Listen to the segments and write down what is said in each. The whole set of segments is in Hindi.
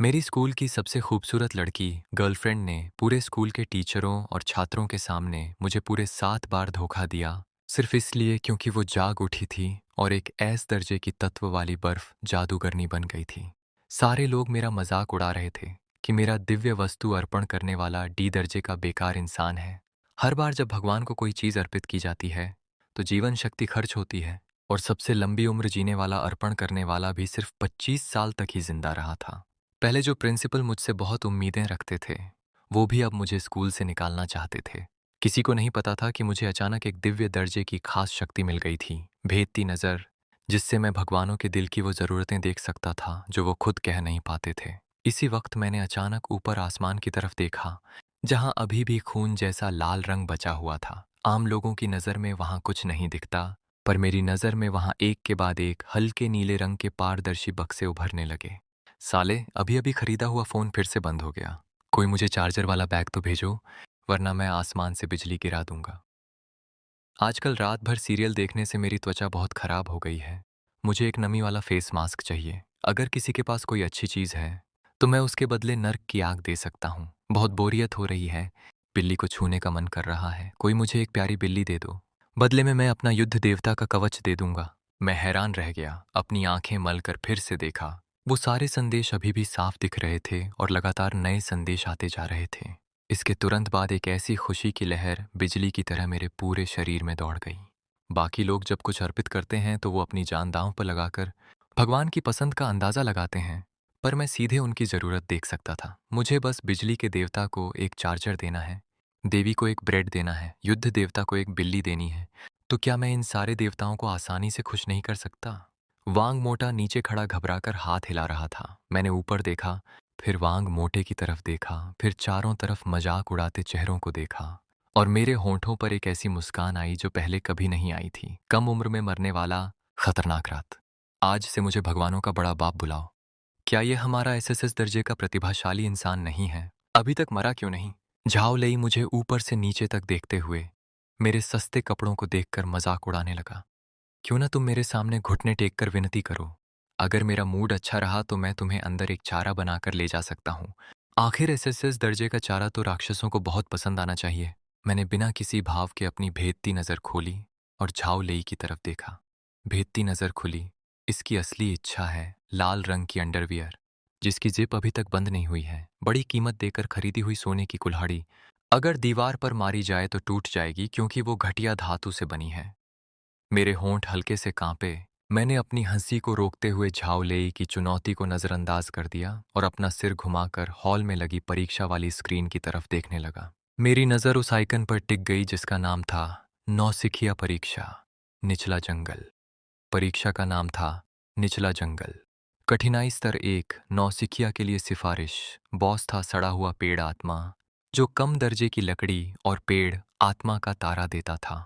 मेरी स्कूल की सबसे खूबसूरत लड़की गर्लफ्रेंड ने पूरे स्कूल के टीचरों और छात्रों के सामने मुझे पूरे 7 बार धोखा दिया, सिर्फ इसलिए क्योंकि वो जाग उठी थी और एक ऐस दर्जे की तत्व वाली बर्फ जादूगरनी बन गई थी। सारे लोग मेरा मजाक उड़ा रहे थे कि मेरा दिव्य वस्तु अर्पण करने वाला डी दर्जे का बेकार इंसान है। हर बार जब भगवान को कोई चीज़ अर्पित की जाती है तो जीवन शक्ति खर्च होती है, और सबसे लंबी उम्र जीने वाला अर्पण करने वाला भी सिर्फ 25 साल तक ही जिंदा रहा था। पहले जो प्रिंसिपल मुझसे बहुत उम्मीदें रखते थे, वो भी अब मुझे स्कूल से निकालना चाहते थे। किसी को नहीं पता था कि मुझे अचानक एक दिव्य दर्जे की खास शक्ति मिल गई थी, भेदती नज़र, जिससे मैं भगवानों के दिल की वो ज़रूरतें देख सकता था जो वो खुद कह नहीं पाते थे। इसी वक्त मैंने अचानक ऊपर आसमान की तरफ देखा, जहां अभी भी खून जैसा लाल रंग बचा हुआ था। आम लोगों की नज़र में वहां कुछ नहीं दिखता, पर मेरी नज़र में वहां एक के बाद एक हल्के नीले रंग के पारदर्शी बक्से उभरने लगे। साले, अभी अभी खरीदा हुआ फ़ोन फिर से बंद हो गया। कोई मुझे चार्जर वाला बैग तो भेजो, वरना मैं आसमान से बिजली गिरा दूंगा। आजकल रात भर सीरियल देखने से मेरी त्वचा बहुत खराब हो गई है। मुझे एक नमी वाला फेस मास्क चाहिए। अगर किसी के पास कोई अच्छी चीज़ है तो मैं उसके बदले नर्क की आग दे सकता हूँ। बहुत बोरियत हो रही है, बिल्ली को छूने का मन कर रहा है। कोई मुझे एक प्यारी बिल्ली दे दो, बदले में मैं अपना युद्ध देवता का कवच दे दूंगा। मैं हैरान रह गया, अपनी आंखें मलकर फिर से देखा। वो सारे संदेश अभी भी साफ दिख रहे थे और लगातार नए संदेश आते जा रहे थे। इसके तुरंत बाद एक ऐसी खुशी की लहर बिजली की तरह मेरे पूरे शरीर में दौड़ गई। बाकी लोग जब कुछ अर्पित करते हैं तो वो अपनी जान दांव पर लगाकर भगवान की पसंद का अंदाजा लगाते हैं, पर मैं सीधे उनकी ज़रूरत देख सकता था। मुझे बस बिजली के देवता को एक चार्जर देना है, देवी को एक ब्रेड देना है, युद्ध देवता को एक बिल्ली देनी है। तो क्या मैं इन सारे देवताओं को आसानी से खुश नहीं कर सकता? वांग मोटा नीचे खड़ा घबराकर हाथ हिला रहा था। मैंने ऊपर देखा, फिर वांग मोटे की तरफ देखा, फिर चारों तरफ मजाक उड़ाते चेहरों को देखा, और मेरे होंठों पर एक ऐसी मुस्कान आई जो पहले कभी नहीं आई थी। कम उम्र में मरने वाला खतरनाक रात। आज से मुझे भगवानों का बड़ा बाप बुलाओ। क्या ये हमारा एसएसएस दर्जे का प्रतिभाशाली इंसान नहीं है? अभी तक मरा क्यों नहीं? झाओ लई मुझे ऊपर से नीचे तक देखते हुए मेरे सस्ते कपड़ों को देखकर मजाक उड़ाने लगा। क्यों ना तुम मेरे सामने घुटने टेक कर विनती करो। अगर मेरा मूड अच्छा रहा तो मैं तुम्हें अंदर एक चारा बनाकर ले जा सकता हूँ। आखिर एसएसएस दर्जे का चारा तो राक्षसों को बहुत पसंद आना चाहिए। मैंने बिना किसी भाव के अपनी भेदती नज़र खोली और झाओ लेई की तरफ देखा। भेदती नज़र खुली। इसकी असली इच्छा है लाल रंग की अंडरवियर, जिसकी जिप अभी तक बंद नहीं हुई है। बड़ी कीमत देकर खरीदी हुई सोने की कुल्हाड़ी अगर दीवार पर मारी जाए तो टूट जाएगी, क्योंकि वो घटिया धातु से बनी है। मेरे होंठ हल्के से कांपे। मैंने अपनी हंसी को रोकते हुए झाओ लेई की चुनौती को नजरअंदाज कर दिया और अपना सिर घुमाकर हॉल में लगी परीक्षा वाली स्क्रीन की तरफ देखने लगा। मेरी नज़र उस आइकन पर टिक गई जिसका नाम था नौसिखिया परीक्षा, निचला जंगल। परीक्षा का नाम था निचला जंगल। कठिनाई स्तर 1, नौसिखिया के लिए सिफारिश। बॉस था सड़ा हुआ पेड़ आत्मा, जो कम दर्जे की लकड़ी और पेड़ आत्मा का तारा देता था।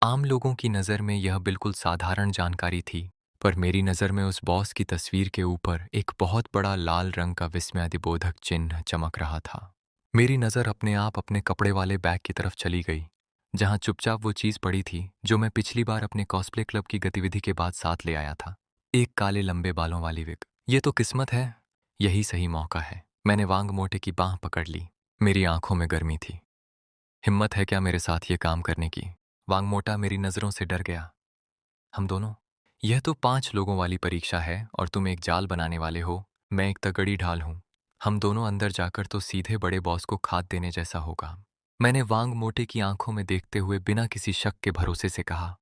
आम लोगों की नज़र में यह बिल्कुल साधारण जानकारी थी, पर मेरी नज़र में उस बॉस की तस्वीर के ऊपर एक बहुत बड़ा लाल रंग का विस्मयादिबोधक चिन्ह चमक रहा था। मेरी नज़र अपने आप अपने कपड़े वाले बैग की तरफ चली गई, जहां चुपचाप वो चीज़ पड़ी थी जो मैं पिछली बार अपने कॉस्प्ले क्लब की गतिविधि के बाद साथ ले आया था। एक काले लंबे बालों वाली विग। ये तो किस्मत है, यही सही मौका है। मैंने वांग मोटे की बांह पकड़ ली। मेरी आंखों में गर्मी थी। हिम्मत है क्या मेरे साथ ये काम करने की? वांग मोटा मेरी नज़रों से डर गया। हम दोनों? यह तो 5 लोगों वाली परीक्षा है और तुम एक जाल बनाने वाले हो। मैं एक तगड़ी ढाल हूँ। हम दोनों अंदर जाकर तो सीधे बड़े बॉस को खाद देने जैसा होगा। मैंने वांग मोटे की आंखों में देखते हुए बिना किसी शक के भरोसे से कहा,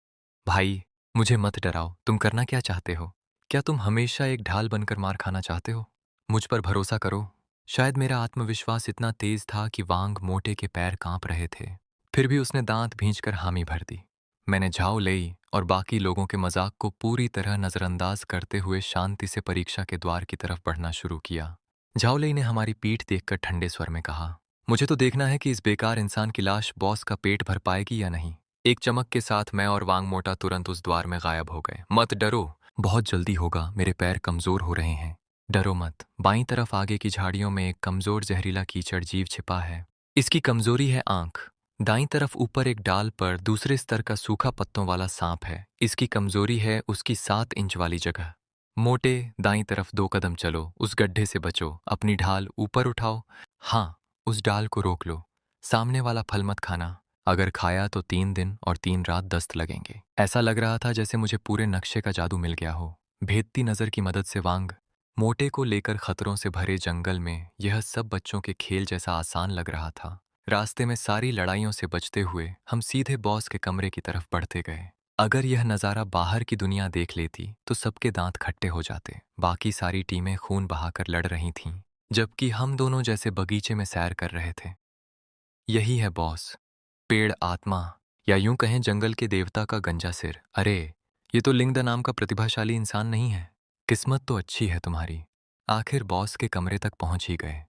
भाई, मुझे मत डराओ। तुम करना क्या चाहते हो? क्या तुम हमेशा एक ढाल बनकर मार खाना चाहते हो? मुझ पर भरोसा करो। शायद मेरा आत्मविश्वास इतना तेज था कि वांग मोटे के पैर कांप रहे थे। फिर भी उसने दांत भींचकर हामी भर दी। मैंने झाओ लेई और बाकी लोगों के मजाक को पूरी तरह नजरअंदाज करते हुए शांति से परीक्षा के द्वार की तरफ बढ़ना शुरू किया। झाओ लेई ने हमारी पीठ देखकर ठंडे स्वर में कहा, मुझे तो देखना है कि इस बेकार इंसान की लाश बॉस का पेट भर पाएगी या नहीं। एक चमक के साथ मैं और वांग मोटा तुरंत उस द्वार में गायब हो गए। मत डरो, बहुत जल्दी होगा। मेरे पैर कमजोर हो रहे हैं। डरो मत। बाईं तरफ आगे की झाड़ियों में एक कमजोर जहरीला कीचड़ जीव छिपा है। इसकी कमजोरी है आंख। दाईं तरफ ऊपर एक डाल पर दूसरे स्तर का सूखा पत्तों वाला सांप है। इसकी कमजोरी है उसकी 7 इंच वाली जगह। मोटे, दाईं तरफ 2 कदम चलो, उस गड्ढे से बचो, अपनी ढाल ऊपर उठाओ। हाँ, उस डाल को रोक लो। सामने वाला फल मत खाना। अगर खाया तो 3 दिन और 3 रात दस्त लगेंगे। ऐसा लग रहा था जैसे मुझे पूरे नक्शे का जादू मिल गया हो। भेदती नजर की मदद से वांग मोटे को लेकर खतरों से भरे जंगल में यह सब बच्चों के खेल जैसा आसान लग रहा था। रास्ते में सारी लड़ाइयों से बचते हुए हम सीधे बॉस के कमरे की तरफ बढ़ते गए। अगर यह नज़ारा बाहर की दुनिया देख लेती तो सबके दांत खट्टे हो जाते। बाकी सारी टीमें खून बहाकर लड़ रही थीं, जबकि हम दोनों जैसे बगीचे में सैर कर रहे थे। यही है बॉस, पेड़ आत्मा, या यूं कहें जंगल के देवता का गंजा सिर। अरे, ये तो लिंगदा नाम का प्रतिभाशाली इंसान नहीं है। किस्मत तो अच्छी है तुम्हारी। आखिर बॉस के कमरे तक पहुंच ही गए।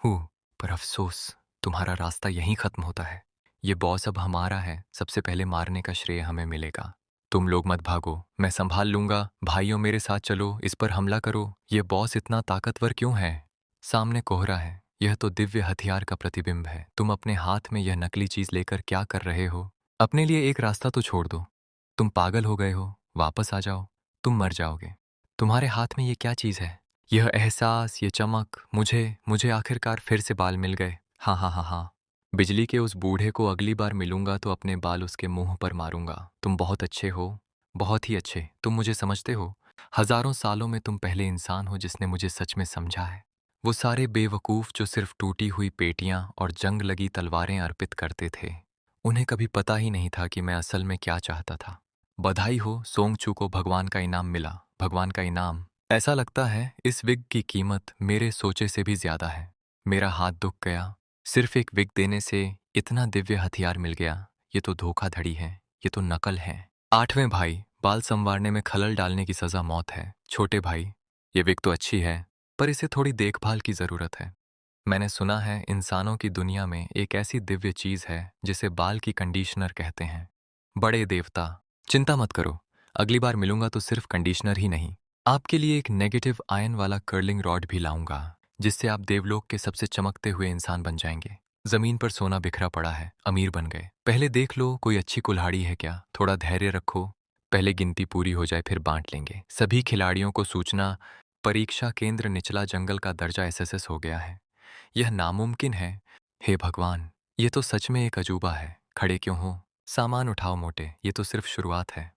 हूँ, पर अफसोस, तुम्हारा रास्ता यहीं खत्म होता है। ये बॉस अब हमारा है, सबसे पहले मारने का श्रेय हमें मिलेगा। तुम लोग मत भागो, मैं संभाल लूंगा। भाइयों मेरे साथ चलो, इस पर हमला करो। ये बॉस इतना ताकतवर क्यों है? सामने कोहरा है, यह तो दिव्य हथियार का प्रतिबिंब है। तुम अपने हाथ में यह नकली चीज लेकर क्या कर रहे हो? अपने लिए एक रास्ता तो छोड़ दो। तुम पागल हो गए हो? वापस आ जाओ, तुम मर जाओगे। तुम्हारे हाथ में ये क्या चीज है? यह एहसास, ये चमक, मुझे मुझे आखिरकार फिर से बाल मिल गए। हाँ हाँ हाँ हाँ, बिजली के उस बूढ़े को अगली बार मिलूंगा तो अपने बाल उसके मुंह पर मारूंगा। तुम बहुत अच्छे हो, बहुत ही अच्छे। तुम मुझे समझते हो? हजारों सालों में तुम पहले इंसान हो जिसने मुझे सच में समझा है। वो सारे बेवकूफ जो सिर्फ टूटी हुई पेटियां और जंग लगी तलवारें अर्पित करते थे, उन्हें कभी पता ही नहीं था कि मैं असल में क्या चाहता था। बधाई हो सोंगचू को, भगवान का इनाम मिला। भगवान का इनाम। ऐसा लगता है इस विग की कीमत मेरे सोचे से भी ज्यादा है। मेरा हाथ दुख गया। सिर्फ एक विग देने से इतना दिव्य हथियार मिल गया। ये तो धोखाधड़ी है, ये तो नकल है। 8वें भाई, बाल संवारने में खलल डालने की सजा मौत है। छोटे भाई, ये विग तो अच्छी है, पर इसे थोड़ी देखभाल की जरूरत है। मैंने सुना है इंसानों की दुनिया में एक ऐसी दिव्य चीज है जिसे बाल की कंडीशनर कहते हैं। बड़े देवता, चिंता मत करो, अगली बार मिलूंगा तो सिर्फ कंडीशनर ही नहीं, आपके लिए एक नेगेटिव आयन वाला कर्लिंग रॉड भी लाऊंगा, जिससे आप देवलोक के सबसे चमकते हुए इंसान बन जाएंगे। जमीन पर सोना बिखरा पड़ा है, अमीर बन गए। पहले देख लो कोई अच्छी कुल्हाड़ी है क्या? थोड़ा धैर्य रखो, पहले गिनती पूरी हो जाए फिर बांट लेंगे। सभी खिलाड़ियों को सूचना, परीक्षा केंद्र निचला जंगल का दर्जा एसएसएस हो गया है। यह नामुमकिन है। हे भगवान, ये तो सच में एक अजूबा है। खड़े क्यों हो? सामान उठाओ मोटे, ये तो सिर्फ शुरुआत है।